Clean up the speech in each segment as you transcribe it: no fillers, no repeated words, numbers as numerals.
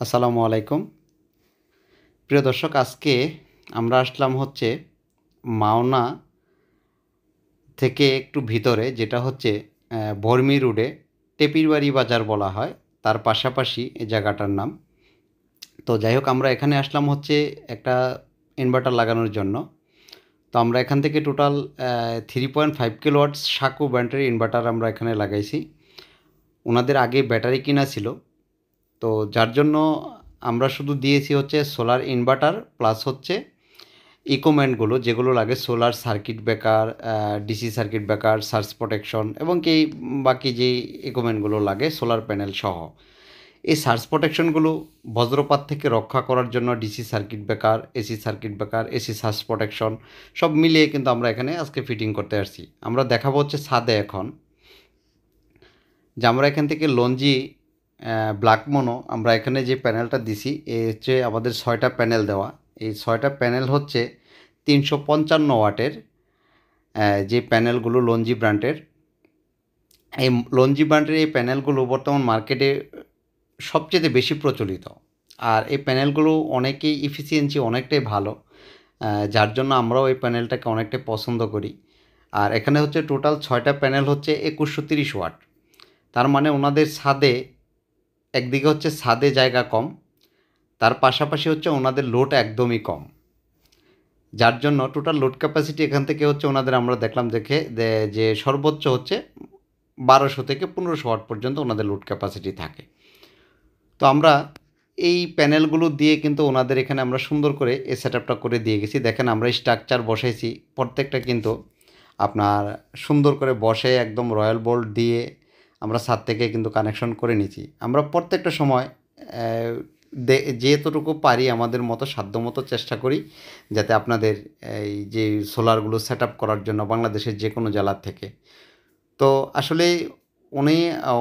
আসসালামু আলাইকুম। প্রিয় দর্শক, আজকে আমরা আসলাম হচ্ছে মাওনা থেকে একটু ভিতরে, যেটা হচ্ছে বর্মি রোডে টেপিরবাড়ি বাজার বলা হয়, তার পাশাপাশি এই জায়গাটার নাম। তো যাই হোক, আমরা এখানে আসলাম হচ্ছে একটা ইনভার্টার লাগানোর জন্য। তো আমরা এখান থেকে টোটাল 3.5 কিলোওয়াটস সাকু ব্র্যান্ডের ইনভার্টার আমরা এখানে লাগাইছি। ওনাদের আগে ব্যাটারি কিনা ছিল, তো যার জন্য আমরা শুধু দিয়েছি হচ্ছে সোলার ইনভার্টার প্লাস হচ্ছে ইকুইপমেন্টগুলো যেগুলো লাগে, solar circuit breaker, DC circuit breaker, surge protection এবং কি বাকি যে ইকুইপমেন্টগুলো লাগে সোলার প্যানেল সহ। এই সার্জ প্রোটেকশনগুলো বজ্রপাত থেকে রক্ষা করার জন্য DC circuit breaker, AC circuit breaker, AC surge protection সব মিলিয়ে কিন্তু আমরা এখানে আজকে ফিটিং করতে আসছি। আমরা দেখাবো হচ্ছে ছাদে এখন যে আমরা এখান থেকে লঞ্জি ব্ল্যাক মোনো আমরা এখানে যে প্যানেলটা দিছি, এই হচ্ছে আমাদের 6টা প্যানেল দেওয়া। এই 6টা প্যানেল হচ্ছে 355 ওয়াটের যে প্যানেলগুলো লঞ্জি ব্র্যান্ডের। এই লঞ্জি ব্র্যান্ডের এই প্যানেলগুলো বর্তমান মার্কেটে সবচেয়ে বেশি প্রচলিত, আর এই প্যানেলগুলো অনেকেই এফিসিয়েন্সি অনেকটাই ভালো, যার জন্য আমরাও এই প্যানেলটাকে অনেকটাই পছন্দ করি। আর এখানে হচ্ছে টোটাল 6টা প্যানেল হচ্ছে 2130 ওয়াট। তার মানে ওনাদের ছাদে একদিকে হচ্ছে ছাদে জায়গা কম, তার পাশাপাশি হচ্ছে ওনাদের লোড একদমই কম, যার জন্য টোটাল লোড ক্যাপাসিটি এখান থেকে হচ্ছে ওনাদের আমরা দেখলাম দেখে যে সর্বোচ্চ হচ্ছে 1200 থেকে 1500 ওয়াট পর্যন্ত ওনাদের লোড ক্যাপাসিটি থাকে। তো আমরা এই প্যানেলগুলো দিয়ে কিন্তু ওনাদের এখানে আমরা সুন্দর করে এই সেটআপটা করে দিয়ে গেছি। দেখেন আমরা স্ট্রাকচার বসাইছি, প্রত্যেকটা কিন্তু আপনার সুন্দর করে বসে একদম রয়্যাল বোল্ট দিয়ে আমরা ছাদ থেকে কিন্তু কানেকশন করে নিয়েছি। আমরা প্রত্যেকটা সময় যেতটুকু পারি আমাদের মতো সাধ্যমতো চেষ্টা করি যাতে আপনাদের এই যে সোলারগুলো সেট আপ করার জন্য বাংলাদেশের যে কোনো জেলার থেকে। তো আসলে উনি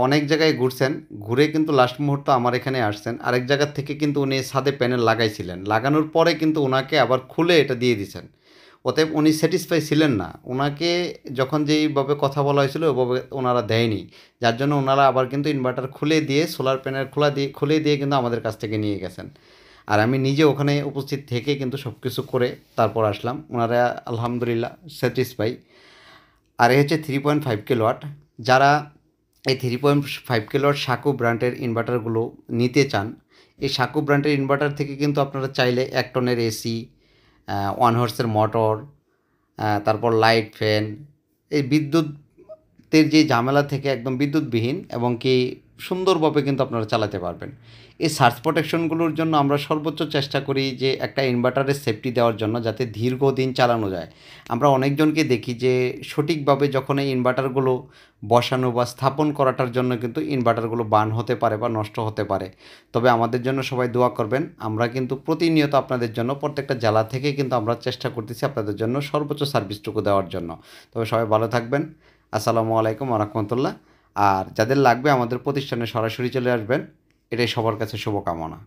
অনেক জায়গায় ঘুরছেন, ঘুরে কিন্তু লাস্ট মুহূর্ত আমার এখানে আসছেন। আরেক জায়গার থেকে কিন্তু উনি ছাদে প্যানেল লাগাইছিলেন, লাগানোর পরে কিন্তু ওনাকে আবার খুলে এটা দিয়ে দিয়েছেন। অতএব উনি স্যাটিসফাই ছিলেন না, ওনাকে যখন যেইভাবে কথা বলা হয়েছিল ওইভাবে ওনারা দেয়নি, যার জন্য ওনারা আবার কিন্তু ইনভার্টার খুলে দিয়ে সোলার প্যানেল খুলে দিয়ে কিন্তু আমাদের কাছ থেকে নিয়ে গেছেন। আর আমি নিজে ওখানে উপস্থিত থেকে কিন্তু সব কিছু করে তারপর আসলাম। ওনারা আলহামদুলিল্লাহ স্যাটিসফাই। আর এই হচ্ছে 3.5 কিলোওয়াট। যারা এই 3.5 কিলোওয়াট সাকু ব্র্যান্ডের ইনভার্টারগুলো নিতে চান, এই সাকু ব্র্যান্ডের ইনভার্টার থেকে কিন্তু আপনারা চাইলে 1 টনের এসি, 1 হর্সের মোটর, তারপর লাইট, ফ্যান, এই বিদ্যুতের যে ঝামেলা থেকে একদম বিদ্যুৎবিহীন এবং কি সুন্দরভাবে কিন্তু আপনারা চালাতে পারবেন। এই সার্জ প্রোটেকশনগুলোর জন্য আমরা সর্বোচ্চ চেষ্টা করি যে একটা ইনভার্টারের সেফটি দেওয়ার জন্য, যাতে দীর্ঘদিন চালানো যায়। আমরা অনেকজনকে দেখি যে সঠিকভাবে যখন এই ইনভার্টারগুলো বসানো বা স্থাপন করাটার জন্য কিন্তু ইনভার্টারগুলো বার্ন হতে পারে বা নষ্ট হতে পারে। তবে আমাদের জন্য সবাই দোয়া করবেন। আমরা কিন্তু প্রতিনিয়ত আপনাদের জন্য প্রত্যেকটা জেলা থেকে কিন্তু আমরা চেষ্টা করতেছি আপনাদের জন্য সর্বোচ্চ সার্ভিসটুকু দেওয়ার জন্য। তবে সবাই ভালো থাকবেন। আসসালামু আলাইকুম ওয়া রাহমাতুল্লাহ। আর যাদের লাগবে আমাদের প্রতিষ্ঠানে সরাসরি চলে আসবেন, এটাই সবার কাছে শুভকামনা।